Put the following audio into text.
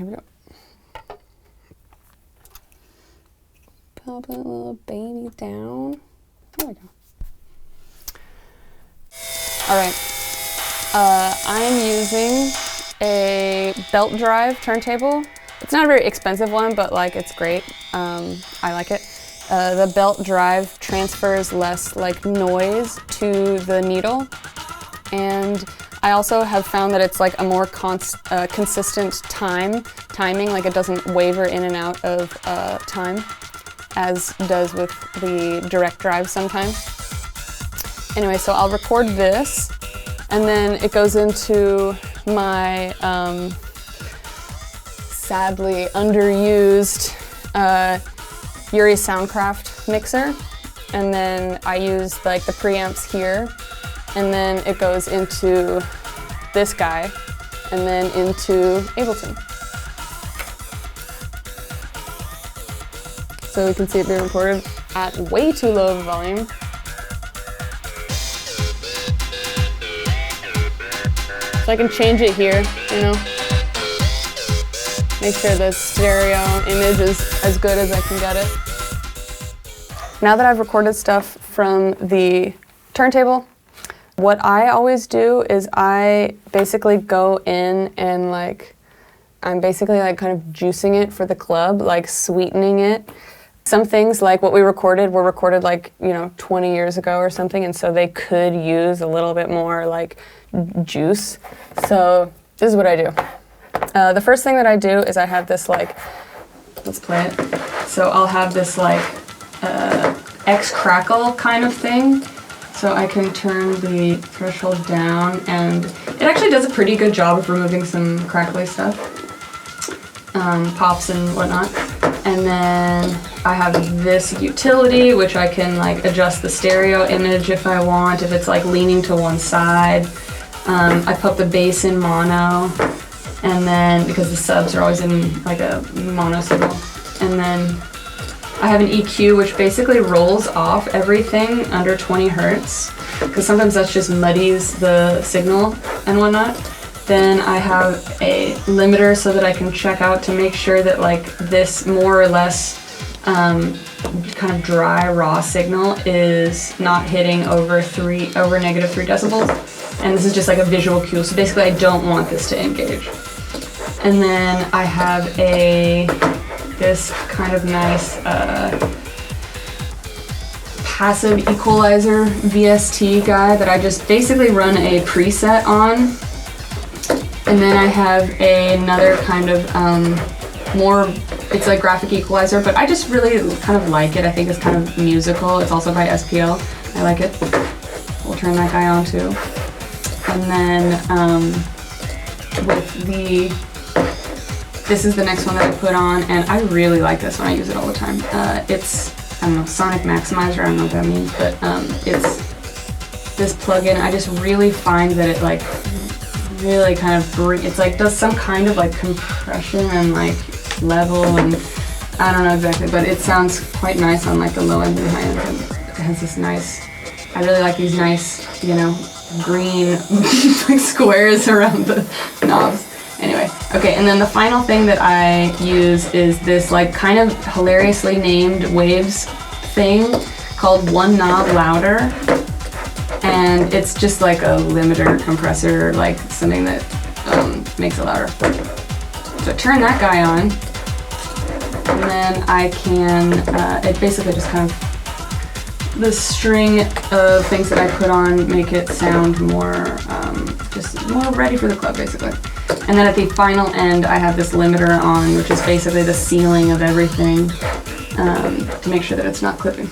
here we go. Pop that little baby down. There we go. All right. I'm using a belt drive turntable. It's not a very expensive one, but like it's great. I like it. The belt drive transfers less like noise to the needle, and I also have found that it's like a more consistent timing, like it doesn't waver in and out of time, as does with the direct drive sometimes. Anyway, so I'll record this, and then it goes into my sadly underused Yuri Soundcraft mixer, and then I use like the preamps here, and then it goes into this guy, and then into Ableton. So we can see it being recorded at way too low of a volume. So I can change it here, you know. Make sure the stereo image is as good as I can get it. Now that I've recorded stuff from the turntable, what I always do is I basically go in and I'm basically kind of juicing it for the club, like sweetening it. Some things like what we recorded were recorded 20 years ago or something, and so they could use a little bit more juice. So this is what I do. The first thing that I do is I have this let's play it. So I'll have this X crackle kind of thing. So I can turn the threshold down, and it actually does a pretty good job of removing some crackly stuff, pops and whatnot. And then I have this utility, which I can adjust the stereo image if I want, if it's leaning to one side. I put the bass in mono, and then because the subs are always in a mono signal. And then I have an EQ, which basically rolls off everything under 20 hertz, because sometimes that just muddies the signal and whatnot. Then I have a limiter so that I can check out to make sure that this more or less kind of dry raw signal is not hitting over -3 decibels. And this is just a visual cue, so basically I don't want this to engage. And then I have this kind of nice passive equalizer VST guy that I just basically run a preset on. And then I have another kind of it's a graphic equalizer, but I just really kind of like it. I think it's kind of musical. It's also by SPL. I like it. We'll turn that guy on too. And then this is the next one that I put on, and I really like this one. I use it all the time. It's, I don't know, Sonic Maximizer, I don't know what that means, but it's this plugin. I just really find that it really kind of does some kind of compression and level, and I don't know exactly, but it sounds quite nice on the low end and high end. And it has this nice, I really like these nice, green squares around the knobs. Anyway, okay, and then the final thing that I use is this kind of hilariously named waves thing called One Knob Louder. And it's just a limiter compressor, something that makes it louder. So turn that guy on, and then I can, it basically just kind of, the string of things that I put on make it sound more, just more ready for the club, basically. And then at the final end, I have this limiter on, which is basically the ceiling of everything, to make sure that it's not clipping.